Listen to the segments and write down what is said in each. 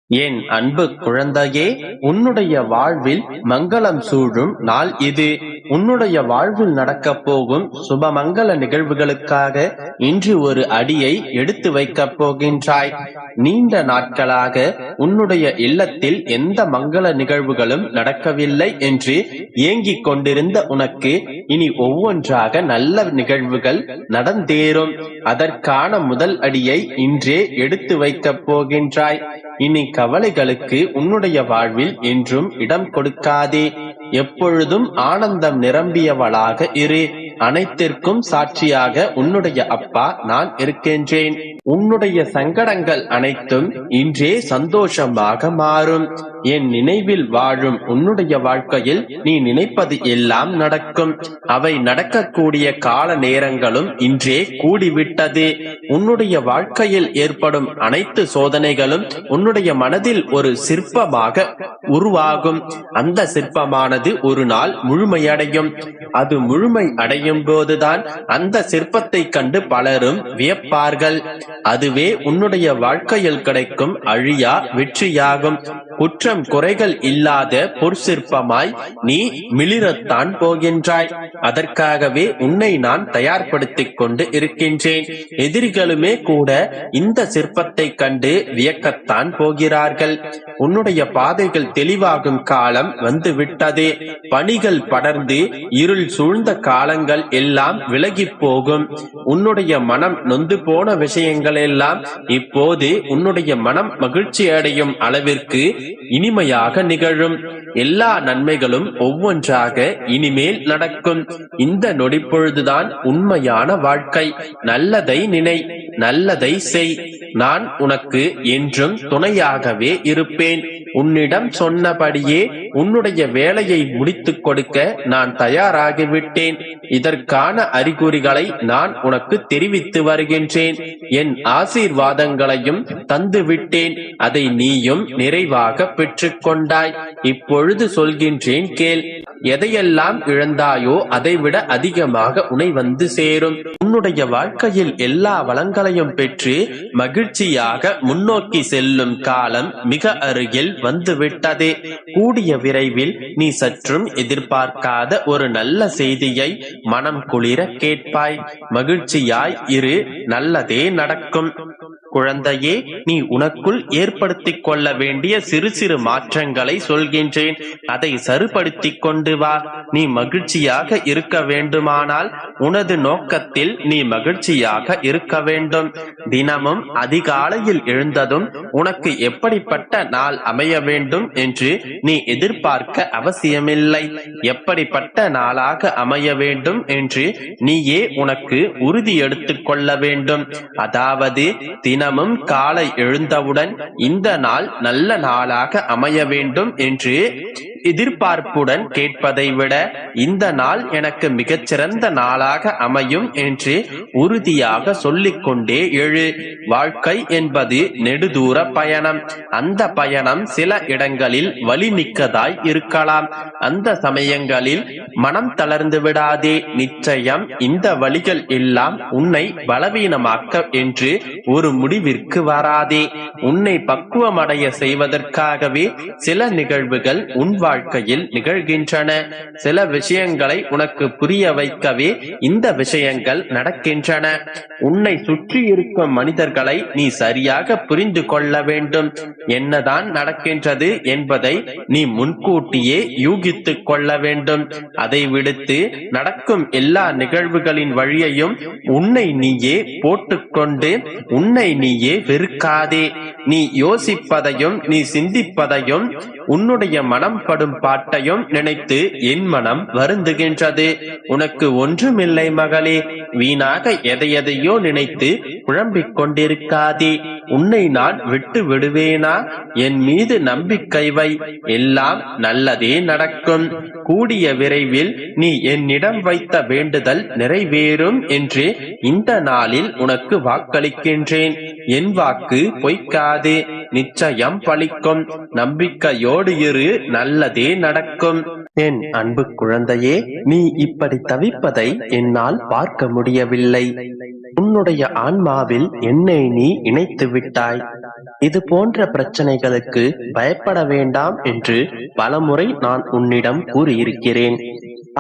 என் அன்பு குழந்தையே, உன்னுடைய வாழ்வில் மங்களம் சூழும் நாள் இது. உன்னுடைய வாழ்வில் நடக்கப் போகும் சுபமங்கல நிகழ்வுகளுக்காக இன்று ஒரு அடியை எடுத்து வைக்கப் போகின்றாய். நீண்ட நாட்களாக உன்னுடைய இல்லத்தில் எந்த மங்கள நிகழ்வுகளும் நடக்கவில்லை என்று ஏங்கிக் கொண்டிருந்த உனக்கு இனி ஒவ்வொன்றாக நல்ல நிகழ்வுகள் நடந்தேறும். அதற்கான முதல் அடியை இன்றே எடுத்து வைக்கப் போகின்றாய். இனி கவலைகளுக்கு உன்னுடைய வாழ்வில் என்றும் இடம் கொடுக்காதே. எப்பொழுதும் ஆனந்தம் நிரம்பியவளாக இரு. அனைத்திற்கும் சாட்சியாக உன்னுடைய அப்பா நான் இருக்கின்றேன். உன்னுடைய சங்கடங்கள் அனைத்தும் இன்றே சந்தோஷமாக மாறும். என் நினைவில் வாழும் உன்னுடைய வாழ்க்கையில் நீ நினைப்பது எல்லாம் நடக்கும். அவை நடக்கக்கூடிய கால நேரங்களும் இன்றே கூடிவிட்டது. உன்னுடைய வாழ்க்கையில் ஏற்படும் அனைத்து சோதனைகளும் உன்னுடைய மனதில் ஒரு சிற்பமாக உருவாகும். அந்த சிற்பமானது ஒரு நாள் முழுமையடையும். அது முழுமை அடையும் போதுதான் அந்த சிற்பத்தை கண்டு பலரும் வியப்பார்கள். அதுவே உன்னுடைய வாழ்க்கையில் கிடைக்கும் அழியா வெற்றியாகும். குற்றம் குறைகள் இல்லாத பொற்சிற்பமாய் நீ மிளிரத்தான் போகின்றாய். அதற்காகவே உன்னை நான் தயார்படுத்திக் கொண்டு இருக்கின்றேன். எதிரிகளுமே கூட இந்த சிற்பத்தை கண்டு வியக்கத்தான் போகிறார்கள். உன்னுடைய பாதைகள் தெளிவாகும் காலம் வந்து விட்டது. பணிகள் படர்ந்து இருள் சூழ்ந்த காலங்கள் எல்லாம் விலகி போகும். உன்னுடைய மனம் நொந்து போன விஷயங்கள் எல்லாம் இப்போது உன்னுடைய மனம் மகிழ்ச்சி அடையும் அளவிற்கு இனிமையாக நிகழும். எல்லா நன்மைகளும் ஒவ்வொன்றாக இனிமேல் நடக்கும். இந்த நொடிப்பொழுதுதான் உண்மையான வாழ்க்கை. நல்லதை நினை, நல்லதை செய். நான் உனக்கு என்றும் துணையாகவே இருப்பேன். உன்னிடம் சொன்னபடியே உன்னுடைய வேலையை முடித்துக் கொடுக்க நான் தயாராகிவிட்டேன். இதற்கான அறிகுறிகளை நான் உனக்கு தெரிவித்து வருகின்றேன். என் ஆசீர்வாதங்களையும் தந்து விட்டேன். அதை நீயும் நிறைவாக பெற்றுக் கொண்டாய். இப்பொழுது சொல்கின்றேன் கேள். எதையெல்லாம் இழந்தாயோ அதைவிட அதிகமாக உன்னை வந்து சேரும். உன்னுடைய வாழ்க்கையில் எல்லா வளங்களையும் பெற்று மகிழ்ச்சியாக முன்னோக்கி செல்லும் காலம் மிக அருகில் வந்துவிட்டது. கூடிய விரைவில் நீ சற்றும் எதிர்பார்க்காத ஒரு நல்ல செய்தியை மனம் குளிர கேட்பாய். மகிழ்ச்சியாய் இரு, நல்லதே நடக்கும். குழந்தையே, நீ உனக்குள் ஏற்படுத்திக் கொள்ள வேண்டிய சிறு சிறு மாற்றங்களை சொல்கின்றேன். அதை சரிப்படுத்திக் கொண்டு வா. நீ மகிழ்ச்சியாக இருக்க வேண்டுமானால் உனது நோக்கத்தில் நீ மகிழ்ச்சியாக இருக்க வேண்டும். தினமும் அதிகாலையில் எழுந்ததும் உனக்கு எப்படிப்பட்ட நாள் அமைய வேண்டும் என்று நீ எதிர்பார்க்க அவசியமில்லை. எப்படிப்பட்ட நாளாக அமைய வேண்டும் என்று நீயே உனக்கு உறுதி எடுத்துக் கொள்ள வேண்டும். அதாவது தினமும் காலை எழுந்தவுடன் இந்த நாள் நல்ல நாளாக அமைய வேண்டும் என்று எதிர்பார்ப்புடன் கேட்பதை விட இந்த நாள் எனக்கு மிகச்சிறந்த நாளாக அமையும் என்று உறுதியாக சொல்லிக்கொண்டே எழு. வாழ்க்கை என்பது நெடுதூர பயணம். அந்த பயணம் சில இடங்களில் வலி மிக்கதாய் இருக்கலாம். அந்த சமயங்களில் மனம் தளர்ந்து விடாதே. நிச்சயம் இந்த வழிகள் எல்லாம் உன்னை பலவீனமாக்க என்று ஒரு முடிவிற்கு வராதே. உன்னை பக்குவமடைய செய்வதற்காகவே சில நிகழ்வுகள் உன் வாழ்க்கையில் நிகழ்கின்றன. சில விஷயங்களை உனக்கு புரிய வைக்கவே இந்த விஷயங்கள் நடக்கின்றன. உன்னை சுற்றி இருக்கும் மனிதர்களை நீ சரியாக புரிந்து கொள்ள வேண்டும். என்னதான் நடக்கின்றது என்பதை நீ முன்கூட்டியே யூகித்துக் கொள்ள வேண்டும். அதை விடுத்து நடக்கும் எல்லா நிகழ்வுகளின் வழியையும் உன்னை நீயே போட்டுக்கொண்டு உன்னை நீயே வெறுக்காதே. நீ யோசிப்பதையும் நீ சிந்திப்பதையும் உன்னுடைய மனம் படும் பாட்டையும் நினைத்து என் மனம் வருந்துகின்றது. உனக்கு ஒன்றுமில்லை மகளே. வீணாக எதையெதையோ நினைத்து குழம்பிக் கொண்டிருக்காதே. உன்னை நான் விட்டு விடுவேனா? என் மீது நம்பிக்கை வை. எல்லாம் நல்லதே நடக்கும். கூடிய விரைவில் நீ என்னிடம் வைத்த வேண்டுதல் நிறைவேறும் என்று இந்த நாளில் உனக்கு வாக்களிக்கின்றேன். என் வாக்கு பொய்க்காதே. நிச்சயம் பலிக்கும். நம்பிக்கையோடு இரு, நல்லதே நடக்கும். என் அன்பு குழந்தையே, நீ இப்படி தவிப்பதை என்னால் பார்க்க முடியவில்லை. உன்னுடைய ஆன்மாவில் என்னை நீ இணைத்து விட்டாய். இது போன்ற பிரச்சனைகளுக்கு பயப்பட வேண்டாம் என்று பலமுறை நான் உன்னிடம் கூறியிருக்கிறேன்.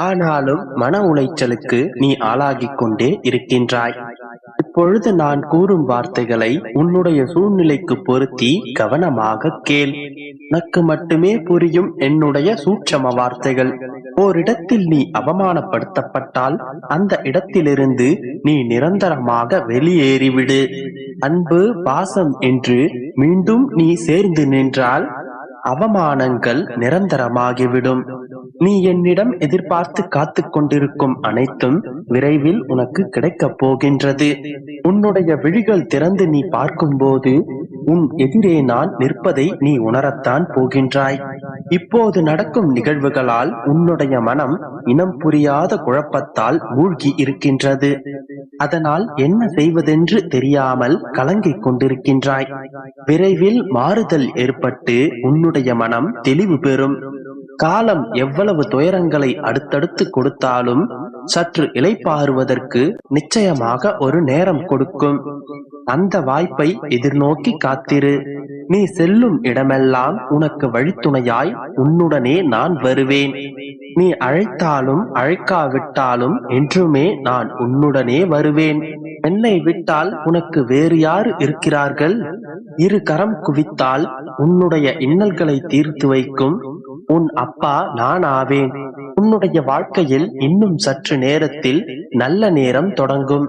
ஆனாலும் மன உளைச்சலுக்கு நீ ஆளாகிக் கொண்டே இருக்கின்றாய். இப்பொழுது நான் கூறும் வார்த்தைகளை உன்னுடைய சூழ்நிலைக்கு பொருத்தி கவனமாக கேள். உனக்கு மட்டுமே புரியும் என்னுடைய சூட்சம வார்த்தைகள். ஓரிடத்தில் நீ அவமானப்படுத்தப்பட்டால் அந்த இடத்திலிருந்து நீ நிரந்தரமாக வெளியேறிவிடு. அன்பு, பாசம் என்று மீண்டும் நீ சேர்ந்து நின்றால் அவமானங்கள் நிரந்தரமாகிவிடும். நீ என்னிடம் எதிர்பார்த்து காத்து கொண்டிருக்கும் அனைத்தும் விரைவில் உனக்கு கிடைக்கப் போகின்றது. உன்னுடைய விழிகள் திறந்து நீ பார்க்கும்போது உன் எதிரே நான் நிற்பதை நீ உணரத்தான் போகின்றாய். இப்போது நடக்கும் நிகழ்வுகளால் உன்னுடைய மனம் இனம் புரியாத குழப்பத்தால் மூழ்கி இருக்கின்றது. அதனால் என்ன செய்வதென்று தெரியாமல் கலங்கிக் கொண்டிருக்கின்றாய். விரைவில் மாறுதல் ஏற்பட்டு உன்னுடைய மனம் தெளிவு பெறும். காலம் எவ்வளவு துயரங்களை அடுத்தடுத்து கொடுத்தாலும் சற்று இளைப்பாறுவதற்கு நிச்சயமாக ஒரு நேரம் கொடுக்கும். அந்த வாய்ப்பை எதிர்நோக்கி காத்திரு. நீ செல்லும் இடமெல்லாம் உனக்கு வழித்துணையாய் உன்னுடனே நான் வருவேன். நீ அழைத்தாலும் அழைக்காவிட்டாலும் என்றுமே நான் உன்னுடனே வருவேன். என்னை விட்டால் உனக்கு வேறு யாரு இருக்கிறார்கள்? இரு கரம் குவித்தால் உன்னுடைய இன்னல்களை தீர்த்து வைக்கும் உன் அப்பா நான் ஆவேன். உன்னுடைய வாழ்க்கையில் இன்னும் சற்று நேரத்தில் நல்ல நேரம் தொடங்கும்.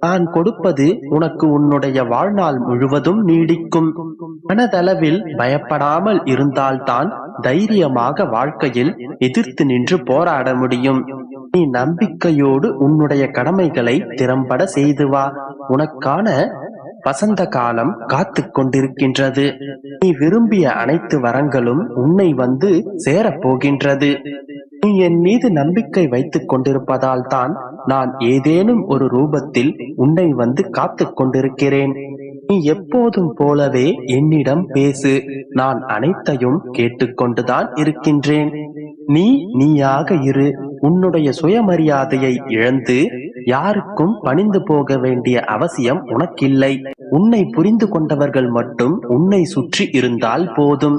நான் கொடுப்பது உனக்கு உன்னுடைய வாழ்நாள் முழுவதும் நீடிக்கும். மனதளவில் பயப்படாமல் இருந்தால்தான் தைரியமாக வாழ்க்கையில் எதிர்த்து நின்று போராட முடியும். நீ நம்பிக்கையோடு உன்னுடைய கடமைகளை திறம்பட செய்து வா. உனக்கான வசந்த காலம் காத்து கொண்டிருக்கின்றது. நீ விரும்பிய அனைத்து வரங்களும் உன்னை வந்து சேரப்போகின்றது. நீ என் மீது நம்பிக்கை வைத்துக் கொண்டிருப்பதால் தான் நான் ஏதேனும் ஒரு ரூபத்தில் உன்னை வந்து காத்து கொண்டிருக்கிறேன். நீ எப்போதும் போலவே என்னிடம் பேசு. நான் அனைத்தையும் கேட்டுக்கொண்டுதான் இருக்கின்றேன். நீ நீயாக இரு. உன்னுடைய சுயமரியாதையை இழந்து யாருக்கும் பணிந்து போக வேண்டிய அவசியம் உனக்கில்லை. உன்னை புரிந்து கொண்டவர்கள் மட்டும் உன்னை சுற்றி இருந்தால் போதும்.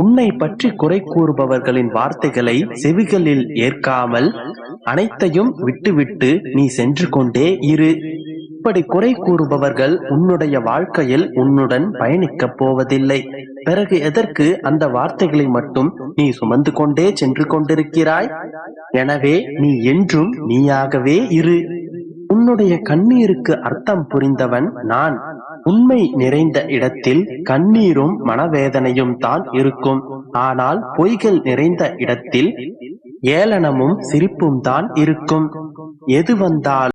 உன்னை பற்றி குறை கூறுபவர்களின் வார்த்தைகளை செவிகளில் ஏற்காமல் அனைத்தையும் விட்டுவிட்டு நீ சென்று கொண்டே இரு. இப்படி குறை கூறுபவர்கள் உன்னுடைய வாழ்க்கையில் உன்னுடன் பயணிக்கப் போவதில்லை. பிறகு எதற்கு அந்த வார்த்தைகளை மட்டும் நீ சுமந்து கொண்டே சென்று கொண்டிருக்கிறாய்? எனவே நீ என்றும் நீயாகவே இரு. உன்னுடைய கண்ணீருக்கு அர்த்தம் புரிந்தவன் நான். உண்மை நிறைந்த இடத்தில் கண்ணீரும் மனவேதனையும் தான் இருக்கும். ஆனால் பொய்கள் நிறைந்த இடத்தில் ஏளனமும் சிரிப்பும் தான் இருக்கும். எது வந்தால்